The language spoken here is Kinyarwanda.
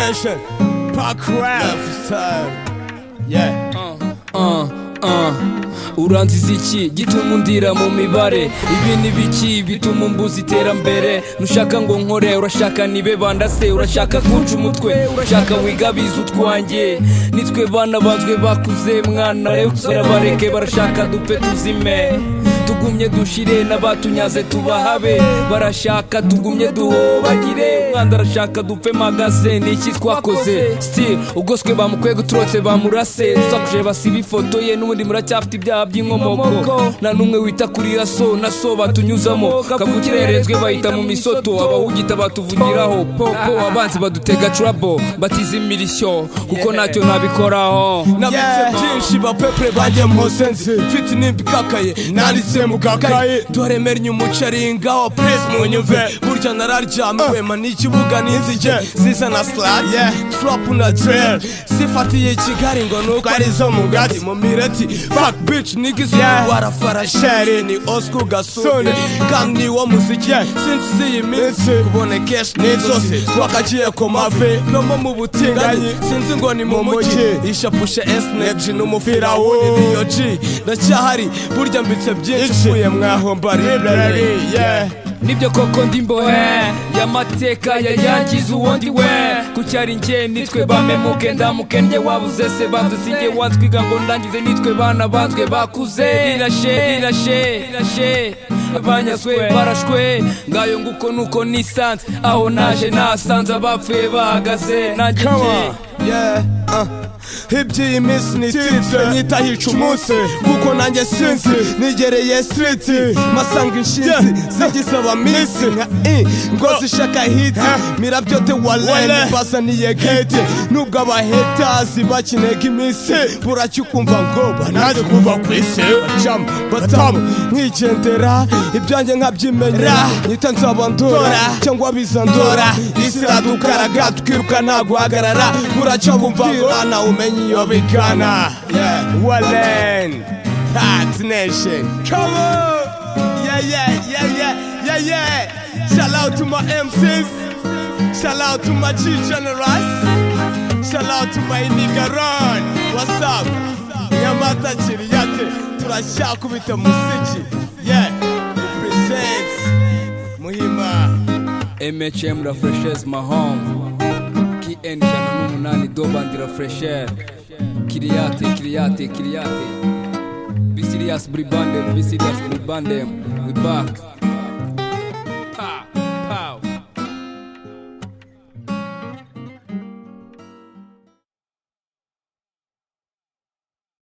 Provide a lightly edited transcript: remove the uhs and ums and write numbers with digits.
Nation, Packwell, yeah. Uranziza iki gituma undira mu mibare, ibi ni biki bituma umbuza iterambere. Nushaka ngo nkore, urashaka nibe bandase, urashaka kunca umutwe, urashaka wigabiza utwanjye. Nitwe bana banzwe bakuze mwana, barabareke barashaka dupfe tuzime. Tugumye dushire n'abatunyaze tubahabe, barashaka tugumye duhobagire. Mwanda arashaka dupfe magaze, niki twakoze still ugoswe bamukwega uturotse bamurase. Dusakuje basiba ifoto ye n'ubundi muracyafite ibyaha by'inkomoko. Nta n'umwe wita kuri raso na so batunyuzamo. Kavukire yeretswe bahita mu misoto, abawugita batuvugiraho popo. Abanzi badutega trouble batiza imirishyo kuko ntacyo nabikoraho. Nabitse byinshi bapeple bajye mposenzi, mfite n'imbikakaye nanditse mukakaye. Doremernye umuceri ngaho press mu nyuve, burya nararyamiwe man ikibuga n'inzige ziza na slide trap na trail. Sifatiye Kigali ngo nuko arizo mugati mu mireti. Fuck bitch niggas barafara share ni Oscar gasone kandi wo muziki since iyi minsi kubone cash n'izose twakagiye ko mave no mu butinganyi sinzi ngo ni mu mugi ishapusha SNG n'umufira w'uni BOG ndacyahari burya mbitse byinshi uye mwaho mbari yeah. Nibyo koko ndimbohe y'amateka yayangiza uwundi we, kucyari njye nitwe bamemuke ndamukennye wabuze se badusinge watwiga ngo ndangize nitwe bana banzwe bakuze. Irashe abanyazwe barashwe ngayo nguko nuko nisanze, aho naje nasanze abapfuye bahagaze nanjye iby'iyi minsi ni titre nyita hica umunsi kuko nanjye sinzi nigereye street masanga inshinzi zigisaba minsi ngo zishaka hiti mirabyo te walene basaniye gate nubwo abahaters bakinega iminsi buracyo ukumva ngo banaze kuva ku isi bacamo batamu nkigendera ibyanjye nkabyimenya nyita nzabandora cyangwa bizandora isi iradukaraga tukiruka nta guhagarara buracyo kumva ngo ana umenye iyo bigana Wallen Tax Nation. Come on, yeah. Shout out to my MCs, shout out to my G Generals, shout out to my nigga Ron. What's up? Nyamata Chiriyate turashakubita muziki represents Muhima MHM refreshes my home. KN jana n'umunani dobandira fresher. Kiriyate Be serious bribande, we back.